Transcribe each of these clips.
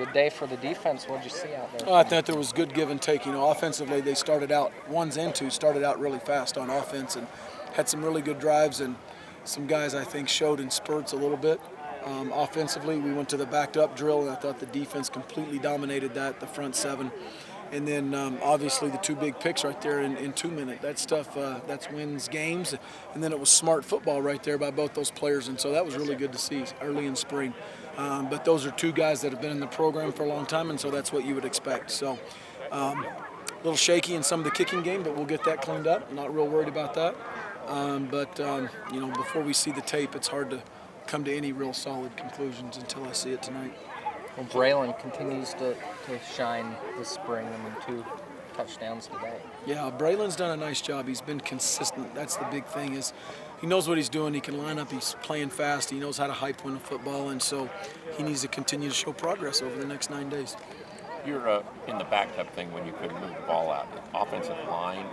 good day for the defense. What did you see out there? I thought there was good give and take. Offensively, they started out, ones and twos, started out really fast on offense and had some really good drives, and some guys, I think, showed in spurts a little bit. Offensively, we went to the backed-up drill, and I thought the defense completely dominated that, the front seven. And then, obviously, the two big picks right there in 2 minutes. That stuff, that wins games. And then it was smart football right there by both those players, and so that was really good to see early in spring. But those are two guys that have been in the program for a long time, and so that's what you would expect. So a little shaky in some of the kicking game, but we'll get that cleaned up. I'm not real worried about that. Before we see the tape, it's hard to come to any real solid conclusions until I see it tonight. Well, Braylon continues to shine this spring. 2 touchdowns today. Yeah, Braylon's done a nice job. He's been consistent. That's the big thing, is he knows what he's doing. He can line up. He's playing fast. He knows how to high point a football, and so he needs to continue to show progress over the next 9 days. You're in the backup thing when you couldn't move the ball out. Offensive line,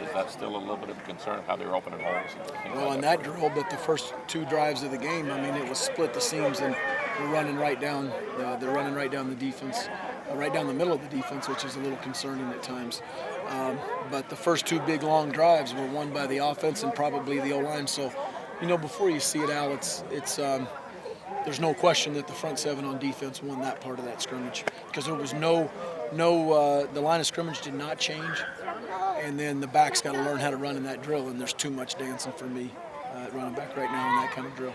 is that still a little bit of a concern, how they're opening holes? Well, in that drill, but the first 2 drives of the game, it was split the seams, and they're running right down. They're running right down the defense, right down the middle of the defense, which is a little concerning at times. But the first 2 big long drives were won by the offense and probably the O-line. So, before you see it, Al, it's there's no question that the front 7 on defense won that part of that scrimmage, because there was the line of scrimmage did not change, and then the backs got to learn how to run in that drill, and there's too much dancing for me at running back right now in that kind of drill.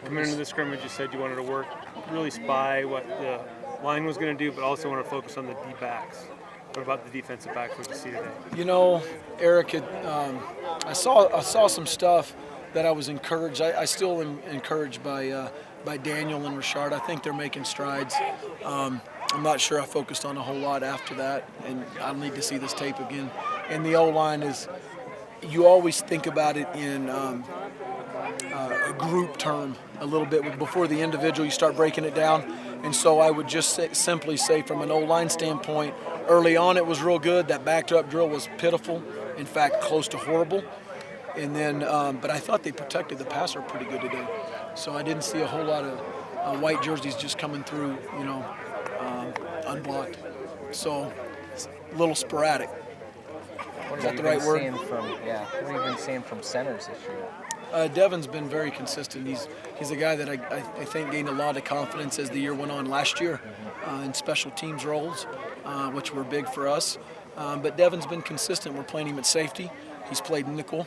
Coming into the scrimmage, you said you wanted to work, really spy what the line was going to do, but also want to focus on the D-backs. What about the defensive backs? What did you see today? Eric, I saw some stuff that I was encouraged. I still am encouraged by Daniel and Rashard. I think they're making strides. I'm not sure I focused on a whole lot after that, and I'll need to see this tape again. And the O-line is, you always think about it in a group term a little bit. Before the individual, you start breaking it down. And so I would just simply say, from an O-line standpoint, early on it was real good. That backed-up drill was pitiful, in fact, close to horrible. And then, but I thought they protected the passer pretty good today. So I didn't see a whole lot of white jerseys just coming through, unblocked. So it's a little sporadic. Is that the right word? What have you been seeing from centers this year? Devin's been very consistent. He's a guy that I think gained a lot of confidence as the year went on last year in special teams roles, which were big for us. But Devin's been consistent. We're playing him at safety. He's played nickel,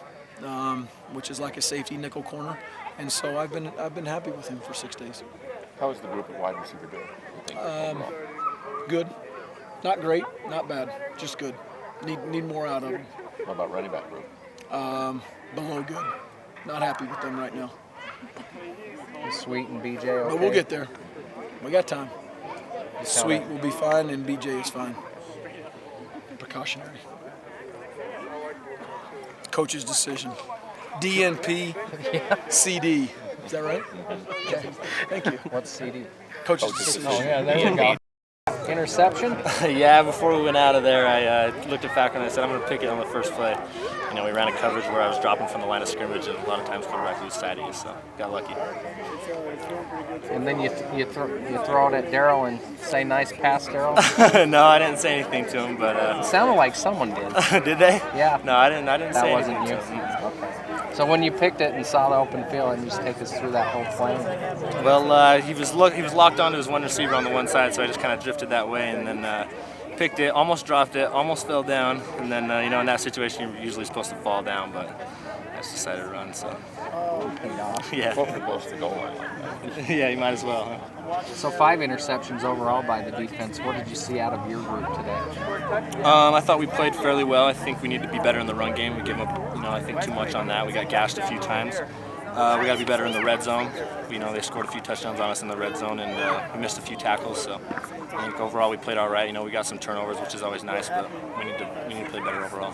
which is like a safety nickel corner, and so I've been happy with him for 6 days. How is the group of wide receiver doing? Good, not great, not bad, just good. Need more out of them. How about running back group? Below good. Not happy with them right now. Sweet and BJ okay? But we'll get there. We got time. Sweet will be fine, and BJ is fine. Precautionary. Coach's decision. DNP, CD. Is that right? Okay. Thank you. What's CD? Coach's decision. Oh, yeah, there you go. Interception? Yeah, before we went out of there, I looked at Falcon and I said, I'm going to pick it on the first play. We ran a coverage where I was dropping from the line of scrimmage, and a lot of times quarterback lose sight of you, so got lucky. And then you throw it at Darryl and say, nice pass, Darryl? No, I didn't say anything to him, but... it sounded like someone did. Did they? Yeah. No, I didn't say anything to him. That wasn't you? Okay. So when you picked it and saw the open field, and you just take us through that whole play? Well, he was locked onto his one receiver on the one side, so I just kind of drifted that way, and then picked it, almost dropped it, almost fell down, and then in that situation you're usually supposed to fall down, but I just decided to run. So. Yeah. Close to the goal line like that. Yeah, you might as well. Huh? So 5 interceptions overall by the defense. What did you see out of your group today? I thought we played fairly well. I think we need to be better in the run game. We gave up, I think too much on that. We got gashed a few times. We got to be better in the red zone. They scored a few touchdowns on us in the red zone, and we missed a few tackles. So I think overall we played all right. We got some turnovers, which is always nice, but we need to play better overall.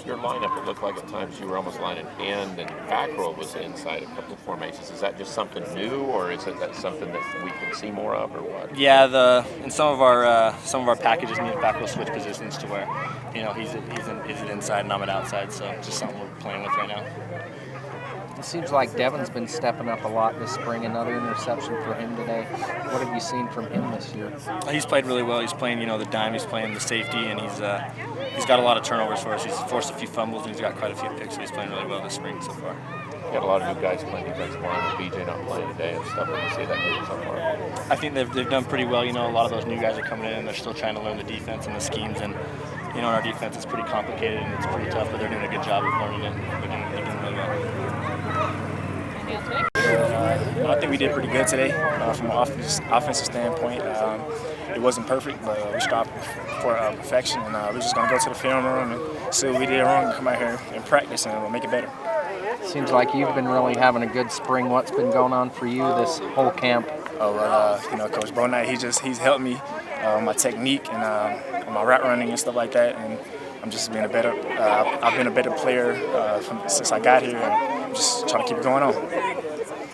Your lineup, it looked like at times you were almost lining end, and back row was inside a couple of formations. Is that just something new, or is it that something that we can see more of, or what? Yeah, in some of our packages, me and back row switch positions to where, he's an inside and I'm an outside, so just something we're playing with right now. It seems like Devin's been stepping up a lot this spring. Another interception for him today. What have you seen from him this year? He's played really well. He's playing, the dime. He's playing the safety, and he's got a lot of turnovers for us. He's forced a few fumbles, and he's got quite a few picks. So he's playing really well this spring so far. You got a lot of new guys playing defensive line with BJ not playing today and stuff. When you see that group so far, I think they've done pretty well. A lot of those new guys are coming in, and they're still trying to learn the defense and the schemes. And our defense is pretty complicated and it's pretty tough, but they're doing a good job of learning it. They're doing really well. I think we did pretty good today from an offensive standpoint. It wasn't perfect, but we strived for perfection, and we're just going to go to the film room and see what we did wrong and come out here and practice, and we'll make it better. Seems like you've been really having a good spring. What's been going on for you this whole camp? Oh, well, Coach Bonite, he's helped me my technique and my route running and stuff like that, and I'm just being a better. I've been a better player since I got here, and I'm just trying to keep it going on.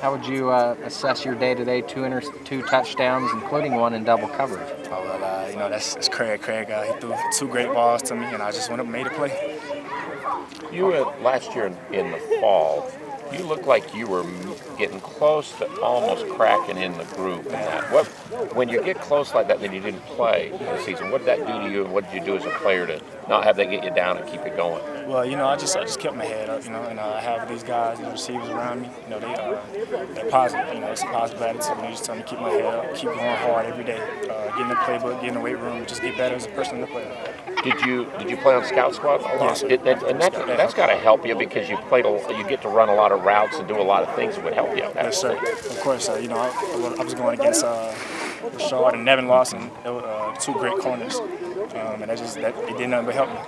How would you assess your day today? Two touchdowns, including one in double coverage. Oh, well, that's Craig. Craig, he threw 2 great balls to me, and I just went up and made a play. you last year in the fall, you looked like you were getting close to almost cracking in the group. And that. When you get close like that, then you didn't play the season. What did that do to you, and what did you do as a player to not have that get you down and keep it going? Well, I just kept my head up, and I have these guys, these receivers around me. They're positive. It's a positive attitude. They just tell me to keep my head up, keep going hard every day, get in the playbook, get in the weight room, just get better as a person and a player. Did you play on scout squad a lot? Yes. And that's got to help you because you get to run a lot of routes and do a lot of things that would help you. Yes, sir. Of course, I was going against Rashard and Nevin Lawson, 2 great corners, and it did nothing but help me.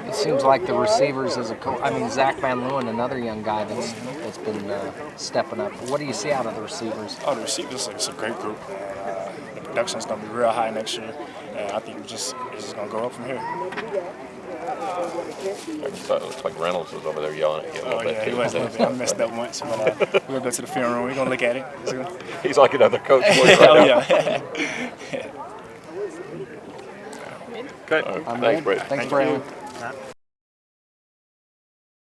It seems like the receivers Zach Van Leeuwen, another young guy that's been stepping up. What do you see out of the receivers? Oh, the receivers, it's a great group. The production's going to be real high next year, and I think it's just going to go up from here. It looks like Reynolds was over there yelling at you a little bit. Yeah, he was a little bit. I messed up once, but we're going to go to the film room. We're going to look at it. He's like another coach. Right now. Yeah. Okay. Thanks, Brett. Thanks, Brandon.